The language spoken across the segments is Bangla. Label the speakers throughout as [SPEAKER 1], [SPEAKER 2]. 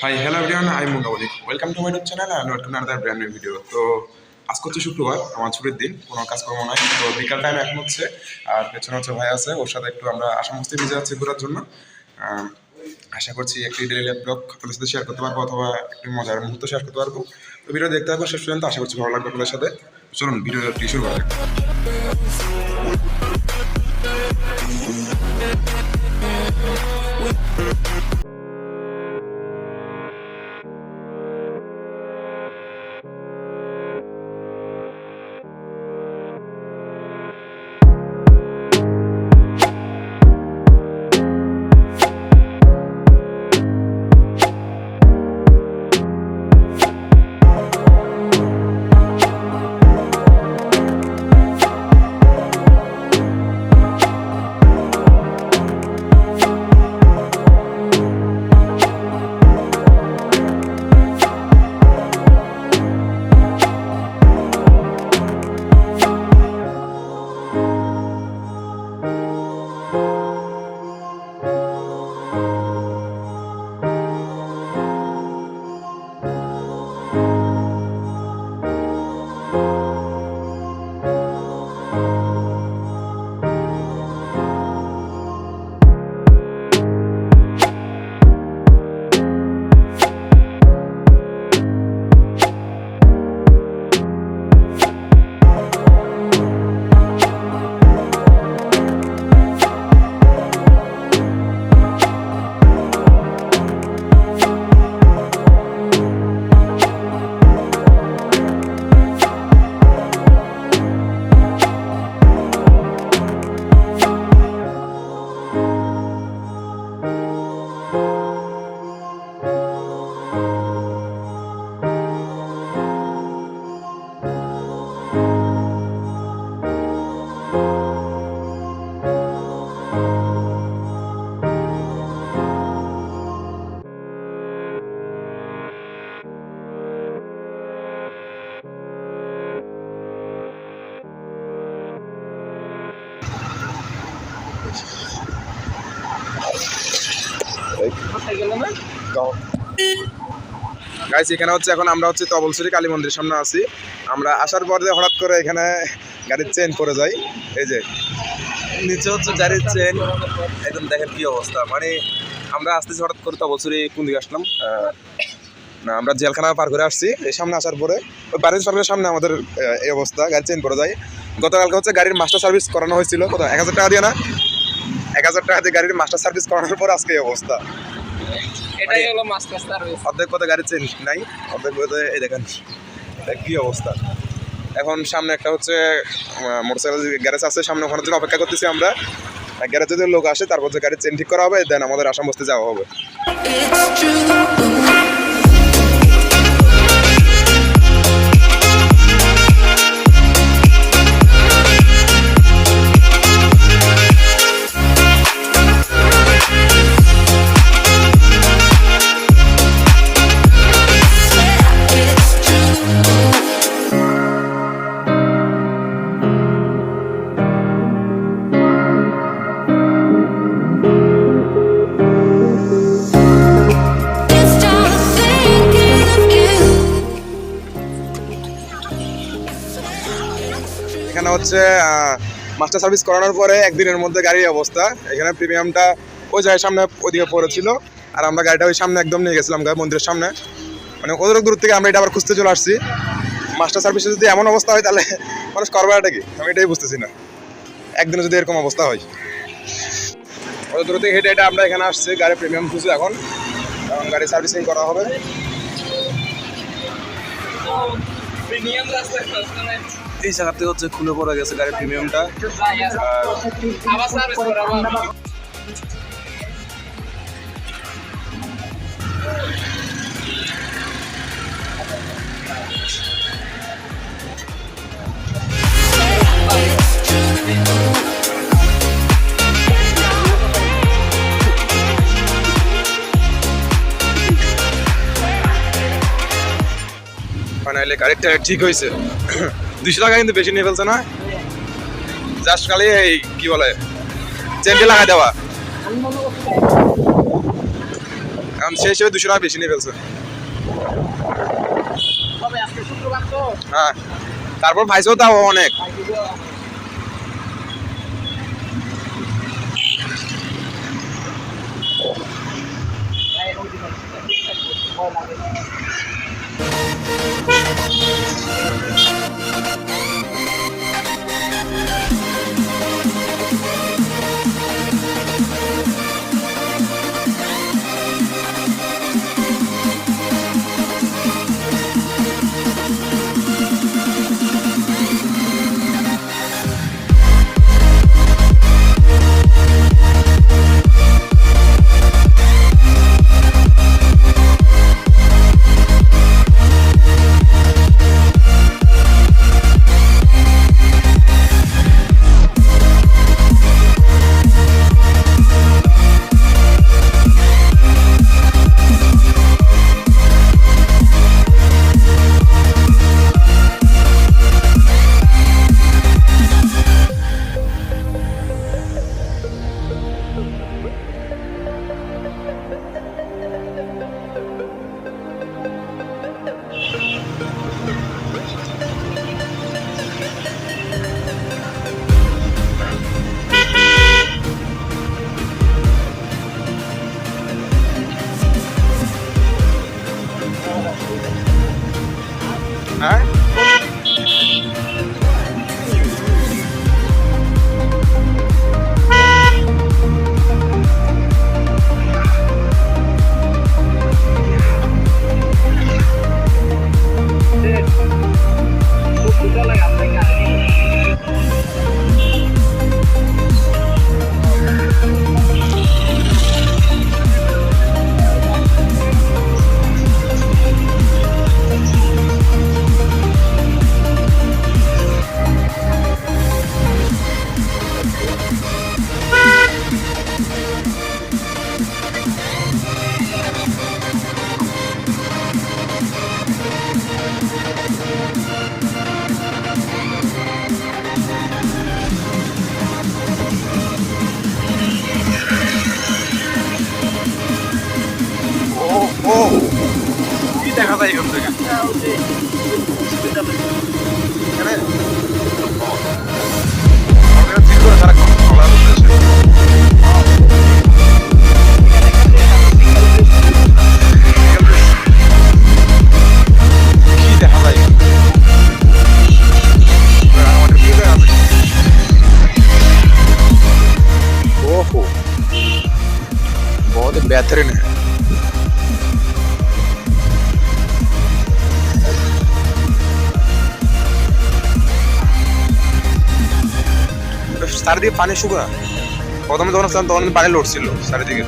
[SPEAKER 1] হাই হ্যালো এভরিওয়ান, আই মুন্ডাবলি। Welcome to my YouTube channel and welcome to another brand new video. তো আজকে হচ্ছে শুক্রবার, আমার ছুটির দিন, কোনো কাজকর্ম নাই। তো বিকাল টাইম এখন হচ্ছে, আর পেছনে হচ্ছে ভাই আছে, ওর সাথে একটু আমরা আসাম মস্তি ভিজে যাচ্ছি ঘোরার জন্য। আশা করছি একটি ডেইলি লাইফ ব্লগ আপনাদের সাথে শেয়ার করতে পারবো, অথবা একটি মজার মুহূর্ত শেয়ার করতে পারবো। তো ভিডিও দেখতে থাকবো শেষ পর্যন্ত, আশা করছি ভালো লাগবে আপনাদের সাথে। চলুন ভিডিওটি শুরু করা যাক। গাইস, এখানে হচ্ছে এখন আমরা হচ্ছে তবলসুরি কালী মন্দিরের সামনে আছি। আমরা আসার পরে হঠাৎ করে এখানে গাড়ির চেন পড়ে যায়। এই যে নিচে হচ্ছে গাড়ির চেন, একদম দেখেন কি অবস্থা। মানে আমরা আসতেছি হঠাৎ করে তবলসুরি কোন দিকে আসলাম না, আমরা জেলখানা পার করে আসছি। এই সামনে আসার পরে ওই বাড়ির সরকারের সামনে আমাদের এই অবস্থা, গাড়ির চেন পড়ে যায়। গতকালকে হচ্ছে গাড়ির মাস্টার সার্ভিস করানো হয়েছিল, কত 1000 টাকা দিয়ে না, 1000 টাকা দিয়ে গাড়ির মাস্টার সার্ভিস করানোর পর আজকে এই অবস্থা।
[SPEAKER 2] এটাই হলো মাস্টার সার্ভিস।
[SPEAKER 1] অর্ধেক পথে গাড়ি চেঞ্জ নাই, অর্ধেক পথে এই দেখেন কি অবস্থা। এখন সামনে একটা হচ্ছে মোটরসাইকেল গ্যারেজ আছে, সামনে ওখানে জন্য অপেক্ষা করতেছি আমরা। গ্যারেজে যদি লোক আসে তারপর যে গাড়ি চেন ঠিক করা হবে, দেন আমাদের আসাম বস্তি যাওয়া হবে। এখানে হচ্ছে মাস্টার সার্ভিস করানোর পরে একদিনের মধ্যে গাড়ির অবস্থা। এখানে প্রিমিয়ামটা ওই জায়গায় সামনে ওইদিকে পড়েছিল, আর আমরা গাড়িটা ওই সামনে একদম নিয়ে গেছিলাম মন্দিরের সামনে। মানে ওদের দূর থেকে আমরা এটা আবার খুঁজতে চলে আসছি। মাস্টার সার্ভিসে যদি এমন অবস্থা হয় তাহলে মানুষ করবে এটা কি, আমি এটাই বুঝতেছি না। একদিনে যদি এরকম অবস্থা হয়, ওদের দূর থেকে হেঁটে এটা আমরা এখানে আসছি। গাড়ি প্রিমিয়াম খুঁজছি এখন গাড়ি সার্ভিসিং করা হবে। এই জায়গাতে হচ্ছে খুলে পড়ে গেছে গাড়ির প্রিমিয়ামটা। ফাইনালি গাড়িটা ঠিক হয়েছে। 200 টাকা কিন্তু বেশি নিয়ে ফেলছে না, জাস্ট খালি এই কি বলে চেনটি লাগাই দেওয়া। এখন সেই হিসেবে 200 টাকা বেশি নিয়ে ফেলছে।
[SPEAKER 2] তবে আজকে শুক্রবার তো
[SPEAKER 1] হ্যাঁ, তারপর ভাইসও তাও অনেক। হ্যাঁ, ও কি দেখা যায় এখান থেকে? এখানে আমাদের ঠিক করে সারাক্ষণ চলার উদ্দেশ্যে। কি দেখা যায় এখান থেকে? আমাদের কি দেখা যায়? ओहो, बहुत बेहतरीन है। চারিদিকে পানি শুকনা। প্রথমে যখন আসলাম তখন পানি লড়ছিল চারিদিকে।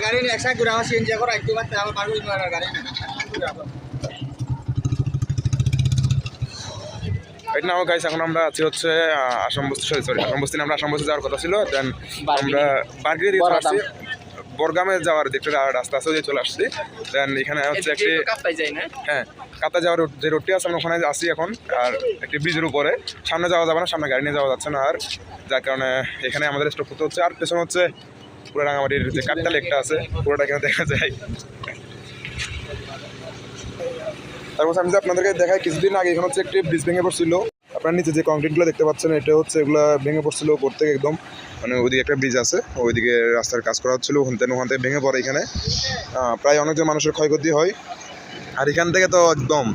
[SPEAKER 2] গাড়ি নিয়ে একসাথে ঘুরে আমার সিএনজি করে একটু বাড়তে আমার পারবো গাড়ি
[SPEAKER 1] রাইট নাও গাইস, এখন আমরা আছি হচ্ছে আসাম বস্তি, সরি আসাম বস্তি না, আমরা আসাম বস্তি যাওয়ার কথা ছিল। দেন আমরা বার্গের দিকে চলে আসছি, বরগামে যাওয়ার দেখতে রাস্তা আছে ওই চলে আসছি। দেন এখানে হচ্ছে একটি হ্যাঁ কাতা যাওয়ার যে রোডটি আছে আমরা ওখানে আসি এখন। আর একটি ব্রিজের উপরে সামনে যাওয়া যাবে না, সামনে গাড়ি নিয়ে যাওয়া যাচ্ছে না, আর যার কারণে এখানে আমাদের স্টপ করতে হচ্ছে। আর পেছনে হচ্ছে পুরো রাঙামাটির যে কাকটা লেকটা আছে পুরোটা এখানে দেখা যায়। তারপর আমি যে আপনাদেরকে দেখাই, কিছুদিন আগে এখানে হচ্ছে একটি ব্রিজ ভেঙে পড়ছিল। আপনার নিচে যে কংক্রিটগুলো দেখতে পাচ্ছেন এটা হচ্ছে এগুলো ভেঙে পড়ছিল উপর থেকে একদম, মানে ওইদিকে একটা ব্রিজ আছে, ওইদিকে রাস্তার কাজ করা হচ্ছিল, ওখান থেকে ভেঙে পড়ে এখানে, প্রায় অনেকজন মানুষের ক্ষয়ক্ষতি হয়। আর এখান থেকে তো একদম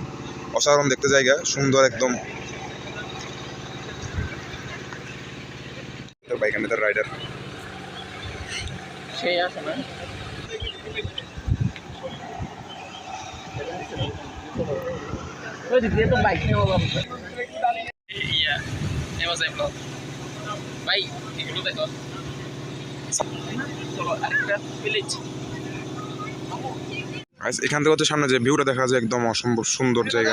[SPEAKER 1] অসাধারণ দেখতে জায়গা, সুন্দর একদম। এখানে তার রাইডার
[SPEAKER 2] সেই আছে না ওই দিকে তো বাইক নিয়ে বললাম ইয়া এমএসআই ব্লগ ভাই এগুলো দেখো চলো আরেকটা ভিলেজ।
[SPEAKER 1] এখান থেকে হচ্ছে সামনে যে ভিউটা দেখা যায় একদম অসম্ভব সুন্দর জায়গা।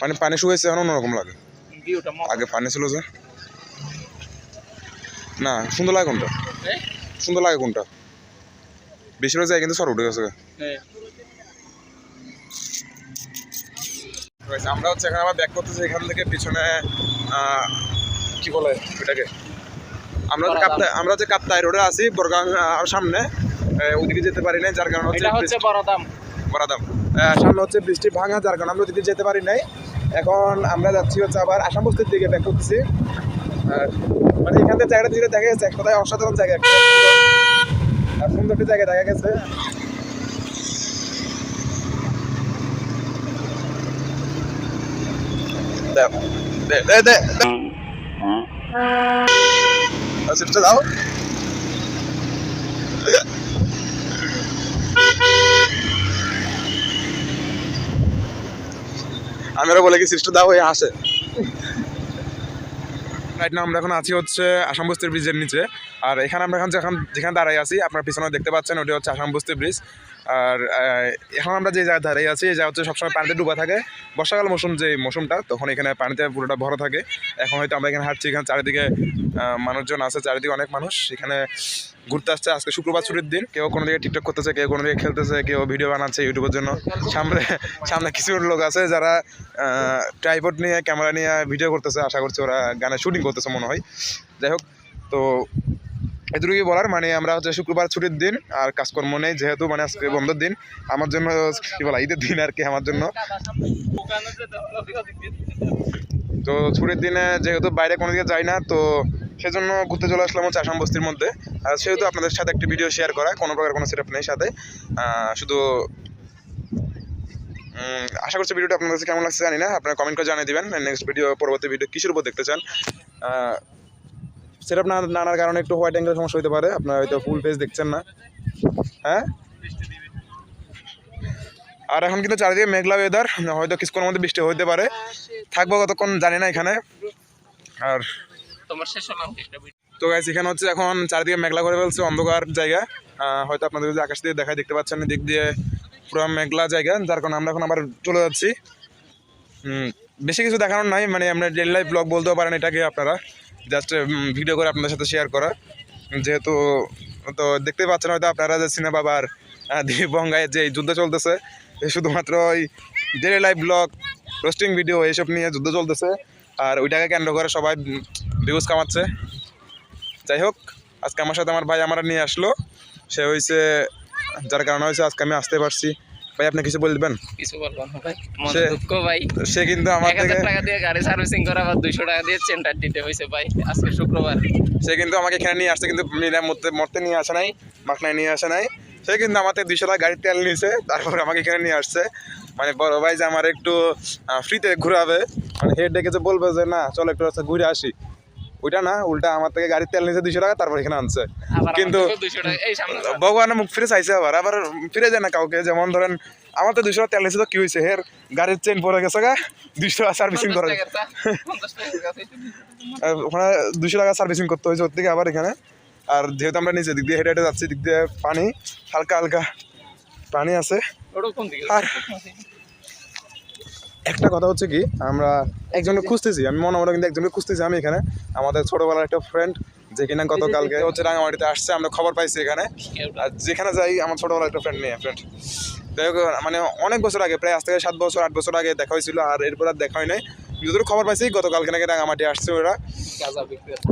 [SPEAKER 1] মানে পানি শুকাইছে এখন অন্যরকম লাগে, আগে পানি ছিল যে। না সুন্দর লাগে কোনটা, সুন্দর লাগে কোনটা, বেশিরভাগ যায় কিন্তু সর উঠে গেছে। আমরা হচ্ছে এখানে আবার ব্যাক করতেছি এখান থেকে পিছনে কি বলে এটাকে, আমরা হচ্ছে কাপ্তাই রোডে আছি, বরগাং আর সামনে ওইদিকে যেতে পারি নাই, যার কারণে হচ্ছে
[SPEAKER 2] বড়দাম
[SPEAKER 1] সামনে হচ্ছে বৃষ্টি ভাঙা, যার কারণে আমরা ওইদিকে যেতে পারি নাই। এখন আমরা যাচ্ছি হচ্ছে আবার আসাম বস্তির দিকে ব্যাক করতেছি। মানে এখান থেকে জায়গাটা দিকে দেখা গেছে এক কথায় অসাধারণ জায়গা, আর সুন্দর একটা জায়গা দেখা গেছে। দাও আমি বলে কি সিস্টার দাও হয়ে আসে। রাইট না আমরা এখন আছি হচ্ছে আসাম বস্তির ব্রিজের নিচে, আর এখানে আমরা যেখানে দাঁড়াই আছি আপনার পিছনে দেখতে পাচ্ছেন ওটা হচ্ছে আসাম বস্তি ব্রিজ। আর এখন আমরা যে জায়গায় দাঁড়াই আছি এই জায়গা হচ্ছে সবসময় পানিতে ডুবা থাকে, বর্ষাকাল মৌসুম যে মৌসুমটা, তখন এখানে পানিতে পুরোটা ভরা থাকে। এখন হয়তো আমরা এখানে হাঁটছি, এখানে চারিদিকে মানুষজন আছে, চারিদিকে অনেক মানুষ এখানে ঘুরতে আসছে। আজকে শুক্রবার ছুটির দিন, কেউ কোনো দিকে টিকটক করতেছে, কেউ কোনো দিকে খেলতেছে, কেউ ভিডিও বানাচ্ছে ইউটিউবের জন্য। সামনে কিছু লোক আছে যারা ট্রাইপড নিয়ে ক্যামেরা নিয়ে ভিডিও করতেছে, আশা করছি ওরা গানের শুটিং করতেছে মনে হয়। যাই হোক, তো এটুকুই বলার, মানে আমরা হচ্ছে শুক্রবার ছুটির দিন আর কাজকর্ম নেই, যেহেতু মানে আজকে বন্ধের দিন আমার জন্য, কি বলা ঈদের দিন আর কি আমার জন্য। তো ছুটির দিনে যেহেতু বাইরে কোনো দিকে যাই না, তো সেজন্য ঘুরতে চলে আসলাম হচ্ছে আসাম বস্তির মধ্যে। আর সেহেতু আপনাদের সাথে একটি ভিডিও শেয়ার করা, কোনো প্রকার কোনো সেটআপ নেই সাথে, শুধু আশা করছি ভিডিওটা আপনাদের কাছে কেমন লাগছে জানি না, আপনারা কমেন্ট করে জানিয়ে দিবেন নেক্সট ভিডিও, পরবর্তী ভিডিও কিসের উপর দেখতে চান। সেটআপ না আনার কারণে একটু হোয়াইট অ্যাঙ্গেল সমস্যা হতে পারে, আপনারা হয়তো ফুল ফেস দেখছেন না। হ্যাঁ, আর এখন কিন্তু চারিদিকে মেঘলা ওয়েদার, হয়তো কিছুক্ষণের মধ্যে বৃষ্টি হতে পারে, থাকবো কতক্ষণ জানি না এখানে। আর তো গাইস এখানে হচ্ছে এখন চারিদিকে মেঘলা করে ফেলছে, অন্ধকার জায়গা, হয়তো আপনাদের যদি আকাশ দিয়ে দেখায় দেখতে পাচ্ছেন দিক দিয়ে পুরো মেঘলা জায়গা, যার কারণে আমরা এখন আবার চলে যাচ্ছি। বেশি কিছু দেখানোর নাই, মানে আমরা ডেইলি লাইফ ব্লগ বলতেও পারেন এটাকে, আপনারা জাস্ট ভিডিও করে আপনাদের সাথে শেয়ার করা, যেহেতু তো দেখতেই পাচ্ছেন হয়তো আপনারা যে সিনেমা বাবার দীপঙ্গায় যে যুদ্ধ চলতেছে, শুধুমাত্র ওই daily life blog roasting video এইসব নিয়ে যুদ্ধ চলতেছে, আর ওইটাকে কেন্দ্র করে সবাই ভিউজ কামাচ্ছে। যাই হোক, আজকে আমার সাথে আমার ভাই আমার নিয়ে আসলো, সে হয়েছে যার কারণে হয়েছে আজকে আমি আসতে পারছি। ভাই আপনি কিছু বলবেন?
[SPEAKER 2] কিছু বলবো না ভাই, মনে দুঃখ ভাই।
[SPEAKER 1] সে কিন্তু আমার থেকে
[SPEAKER 2] 1000 টাকা দিয়ে গাড়ি সার্ভিসিং করা, আবার 200 টাকা দিয়ে চেনটা দিতে হয়েছে ভাই আজকে শুক্রবার।
[SPEAKER 1] সে কিন্তু আমাকে এখানে নিয়ে আসছে, কিন্তু মরতে নিয়ে আসে নাই, মাখনায় নিয়ে আসে নাই। সে কিন্তু আমার থেকে 200 টাকা গাড়ির তেল নিয়েছে, তারপর আমাকে এখানে নিয়ে আসছে। মানে বড় ভাই যে আমার একটু ফ্রিতে ঘুরাবে, মানে হেড ডেকেছে, বলবে যে না চলো একটু ঘুরে আসি, ওইটা না, উল্টা আমার থেকে গাড়ির তেল নিয়েছে 200 টাকা, তারপর এখানে আনছে। কিন্তু ভগবানের মুখ ফিরে চাইছে, আবার ফিরে যায় না কাউকে। যেমন ধরেন আমার তো 200 টাকা তেল নিয়েছে, তো কি হয়েছে, হের গাড়ির চেন পরে গেছে গা, 200 টাকা সার্ভিসিং করে, ওখানে 200 টাকা সার্ভিসিং করতে হয়েছে ওর থেকে আবার এখানে। আর যেহেতু আমরা নিচে দিক দিয়ে হেঁটে হেঁটে যাচ্ছি, দিক দিয়ে পানি, হালকা হালকা পানি আছে। আর একটা কথা হচ্ছে কি, আমরা একজনকে খুঁজতেছি, আমি মনে মনে কিন্তু একজনকে খুঁজতেছি আমি এখানে, আমাদের ছোটবেলার একটা ফ্রেন্ড যে কিনা গতকালকে হচ্ছে রাঙামাটিতে আসছে, আমরা খবর পাইছি এখানে। আর যেখানে যাই আমার ছোটবেলার একটা ফ্রেন্ড নিয়ে ফ্রেন্ড, যাই হোক মানে অনেক বছর আগে, প্রায় আজ থেকে 7 বছর 8 বছর আগে দেখা হয়েছিল, আর এরপর আর দেখা হয় নাই। যতটুকু খবর পাইছি গতকালকে নাকি রাঙামাটি আসছে ওরা।
[SPEAKER 2] গাঁজা বিক্রেতা।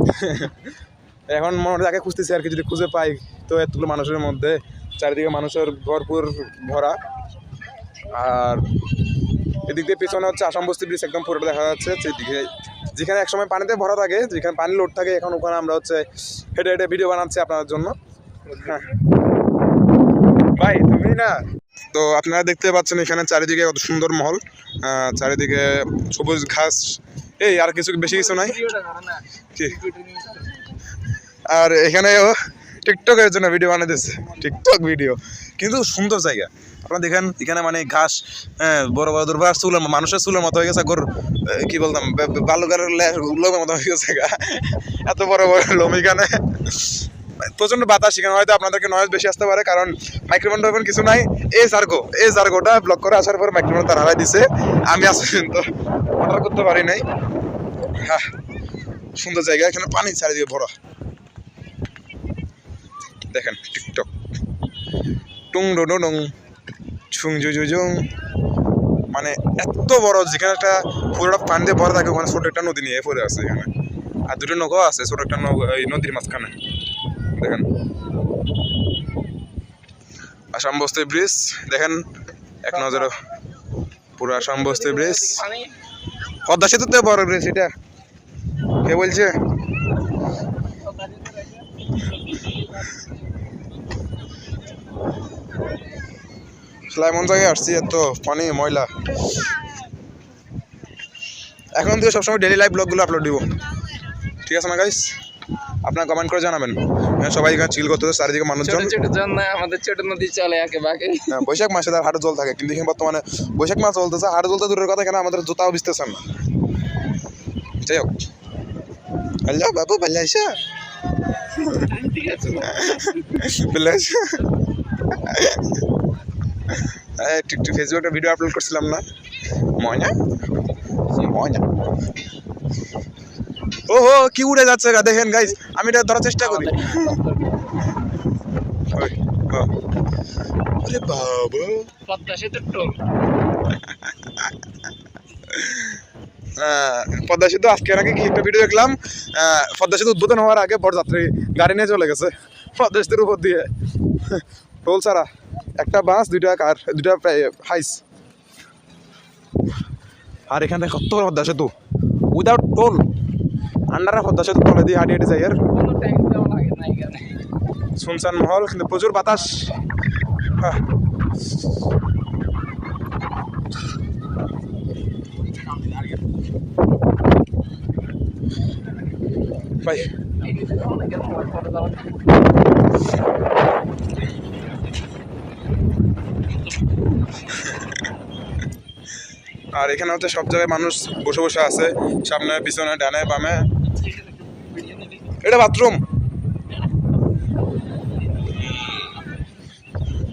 [SPEAKER 1] এখন মনে হয় তাকে খুঁজতেছি আর কি, যদি খুঁজে পাই তো এতগুলো মানুষের মধ্যে চারিদিকে মানুষের ভরপুর ভরা। আর এদিক দিয়ে পিছনে হচ্ছে আসাম বস্তি ব্রিজ একদম পুরোটা দেখা যাচ্ছে, যেদিকে যেখানে একসময় পানিতে ভরা থাকে, যেখানে পানি লোড থাকে, এখন ওখানে আমরা হচ্ছে হেঁটে হেঁটে ভিডিও বানাচ্ছি আপনাদের জন্য। হ্যাঁ ভাই তুমি না, তো আপনারা দেখতে পাচ্ছেন এখানে চারিদিকে কত সুন্দর মহল, চারিদিকে সবুজ ঘাস, এই আর কিছু বেশি কিছু নাই কি। আর এখানেও টিকটকের জন্য ভিডিও বানিয়ে দিচ্ছে, টিকটক ভিডিও, কিন্তু সুন্দর জায়গা। আপনারা দেখেন এখানে মানে ঘাস, বড় বড় দুর্বার চুলের মানুষের চুলের মতো হয়ে গেছে, গরুর কি বলতাম বালুকারের লোমের মতো হয়ে গেছে, এত বড় বড় লোম এখানে। প্রচন্ড বাতাস, এখানে হয়তো আপনাদেরকে নয়েজ বেশি আসতে পারে, কারণ মাইক্রোফোন টাইফোন কিছু নাই। এই জার্গোটা ব্লক করে আসার পর মাইক্রোফোন তার হারাই দিছে, আমি আসলে তো অর্ডার করতে পারি নাই। হ্যাঁ সুন্দর জায়গা, এখানে পানি চারিদিকে ভরা, দেখেন টিকটক টুং ডো ডং ছুং জুজুজুং, মানে এত বড়, যেখানে একটা পুরোটা পানি দিয়ে ভরা থাকে, ওখানে ছোট একটা নদী নিয়ে পড়ে আছে এখানে, আর দুটো নৌকাও আছে ছোট একটা নৌকা এই নদীর মাঝখানে। দেখেন আসাম বস্তি ব্রিজ, দেখেন এক নজরে পুরো আসাম বস্তি ব্রিজ, পদ্মা সেতুতে বড় ব্রিজ এটা, কে বলছে? এমন জায়গায় আসছি, এত পানি ময়লা। এখন থেকে সবসময় ডেইলি লাইফ ব্লগগুলো আপলোড দিব, ঠিক আছে না গাইস? আপনারা কমেন্ট করে জানাবেন। সবাই এখানে চিল করতে, চারিদিকে মানুষজন,
[SPEAKER 2] ছোট জন না, আমাদের ছোট নদী চলে একে বাকে।
[SPEAKER 1] বৈশাখ মাসে তার হাটে জল থাকে, কিন্তু এখানে বর্তমানে বৈশাখ মাস চলতেছে, হাটে জলতে দূরের কথা, এখানে আমাদের জুতাও ভিজতেছেন না। যাই হোক, হ্যালো বাবু, ভালো আছো? ভালো আছো? টিকটক ফেসবুকে ভিডিও আপলোড করছিলাম না, ময়না ময়না, ওহো কি উড়ে যাচ্ছে গা, দেখেন গাইস, আমি এটা ধরার চেষ্টা করি। আরে বাবা,
[SPEAKER 2] পদ্মা সেতুর টোল।
[SPEAKER 1] পদ্মা সেতু আজকে নাকি কি একটা ভিডিও দেখলাম, পদ্মা সেতু উদ্বোধন হওয়ার আগে বরযাত্রী গাড়ি নিয়ে চলে গেছে পদ্মা সেতুর উপর দিয়ে, টোল ছাড়া, একটা বাস, দুইটা কার, দুইটা হাইস। আর এখানে কত বড় পদ্মা সেতু, উইদাউট টোল, আন্ডারে পদ্মা সেতু তলে দিয়ে হাঁটি হাঁটি যাই। আর
[SPEAKER 2] কোনো ট্যাক্স দেওয়া লাগে না এখানে।
[SPEAKER 1] শুনশান মহল, কিন্তু প্রচুর বাতাস। ভাই আর এখানে হচ্ছে সব জায়গায় মানুষ বসে বসে আছে, সামনে পিছনে ডানে বামে। এটা বাথরুম,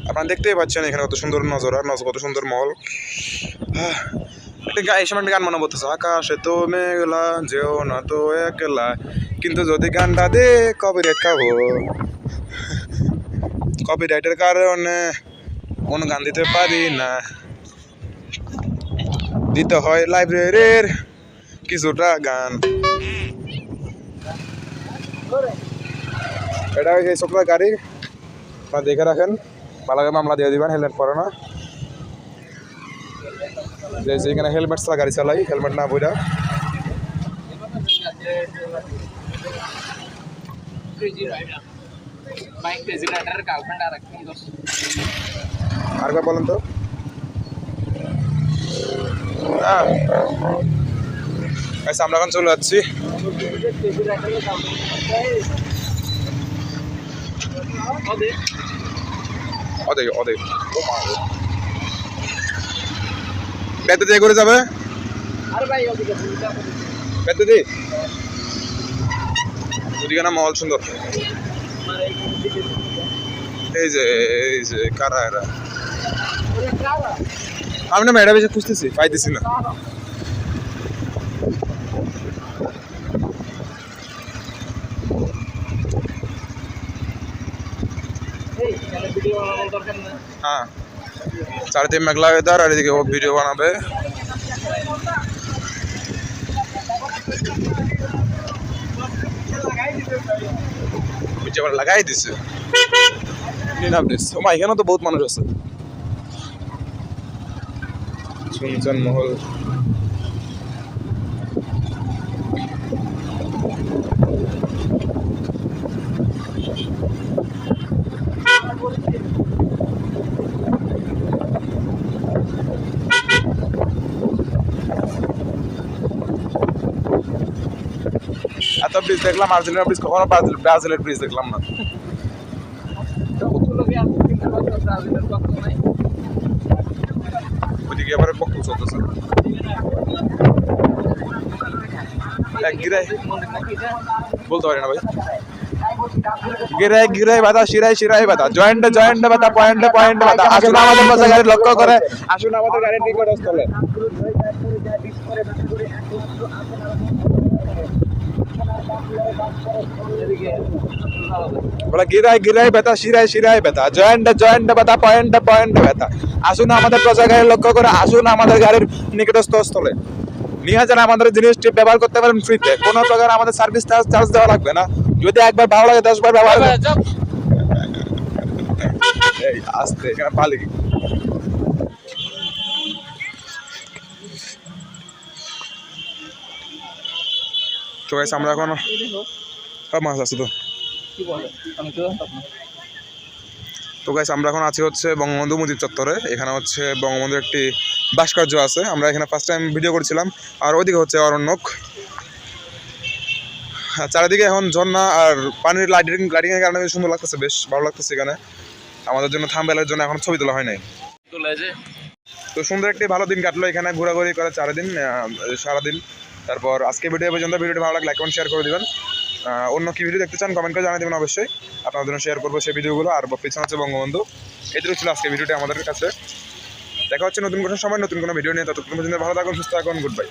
[SPEAKER 1] আপনারা দেখতেই পাচ্ছেন এখানে কত সুন্দর নজরা, কত সুন্দর মহল। একটা এই সময় গান মনে পড়তেছে, আকাশে তো মেঘলা যেও না তো একলা, কিন্তু যদি গানটা দে কপিরাইট খাবো, কপিরাইটের কারণে কোনো গান দিতে পারি না, দিতে হয় লাইব্রেরির কিছুটা গান। এটা এই ছোট্ট গাড়ি, আপনারা দেখে রাখেন, ভালো করে মামলা দিয়ে দিবেন, হেলমেট পরে না। এখানে হেলমেট ছাড়া গাড়ি চালাই, হেলমেট না বইটা। আরেকবার বলেন তো। আচ্ছা আমরা এখন চলে যাচ্ছি, পেতে দিয়ে করে যাবে, পেতে দি ওদিকে না মহল সুন্দর। এই যে কারা এরা, আমি না ম্যাডাম এসে খুঁজতেছি, পাইতেছি না। হ্যাঁ, চারিদিকে মেঘলা ওয়েদার, আর এদিকে ও ভিডিও বানাবে। লাগাই দিছে ও মা, এখানে তো বহুত মানুষ আছে। শুনছেন মহল। এত ব্রিজ দেখলাম, আর্জেন্টিনা ব্রিজ, কখনো ব্রাজিলের ব্রিজ দেখলাম না। ওইদিকে এবারে পক্ষ চলতেছে। বলতে পারি না ভাই। গিরাই গিরাই বাধা, শিরাই শিরাই বাধা, জয়েন্টে জয়েন্টে বাধা, পয়েন্টে পয়েন্টে বাধা। আসুন আমাদের পাশে গাড়ি লক্ষ্য করে, আসুন আমাদের গাড়ির নিকটস্থলে। বলে গিরাই গিরাই ব্যথা, শিরাই শিরাই ব্যথা, জয়েন্টে জয়েন্টে ব্যথা, পয়েন্টে পয়েন্টে ব্যথা। আসুন আমাদের প্রজা গাড়ি লক্ষ্য করে, আসুন আমাদের গাড়ির নিকটস্থ স্থলে। নিয়ে যারা আমাদের জিনিসটি ব্যবহার করতে পারেন ফ্রিতে, কোনো প্রকার আমাদের সার্ভিস চার্জ দেওয়া লাগবে না। যদি একবার ভালো লাগে 10 বার ব্যবহার করেন। এই আস্তে, এখানে পালি। তো গাইস আমরা এখন সব মাছ আছে তো। তো গাইস আমরা এখন আছি হচ্ছে বঙ্গবন্ধু মুজিব চত্বরে। এখানে হচ্ছে বঙ্গবন্ধুর একটি ভাস্কর্য আছে। আমরা এখানে ফার্স্ট টাইম ভিডিও করছিলাম। আর ওইদিকে হচ্ছে অরণ্যক। চারিদিকে এখন ঝর্ণা আর পানির লাইটিং এর কারণে সুন্দর লাগতেছে, বেশ ভালো লাগতেছে। এখানে আমাদের জন্য থাম্বনেলের জন্য এখন ছবি তোলা হয় নাই। তো সুন্দর একটি ভালো দিন কাটলো এখানে ঘোরাঘুরি করে সারাদিন। তারপর আজকে ভিডিও পর্যন্ত। ভিডিওটি ভালো লাগলে লাইক কমেন্ট শেয়ার করে দিবেন। অন্য কি ভিডিও দেখতে চান কমেন্ট করে জানিয়ে দেবেন অবশ্যই। আপনাদের জন্য শেয়ার করবো সেই ভিডিওগুলো। আর পিছনে হচ্ছে বঙ্গবন্ধু। এইটুকু ছিল আজকে ভিডিওটি আমাদের কাছে। দেখা হচ্ছে নতুন কোনো সময় নতুন কোনো ভিডিও নিয়ে। ততক্ষণ পর্যন্ত ভালো থাকুন, সুস্থ থাকুন, গুড বাই।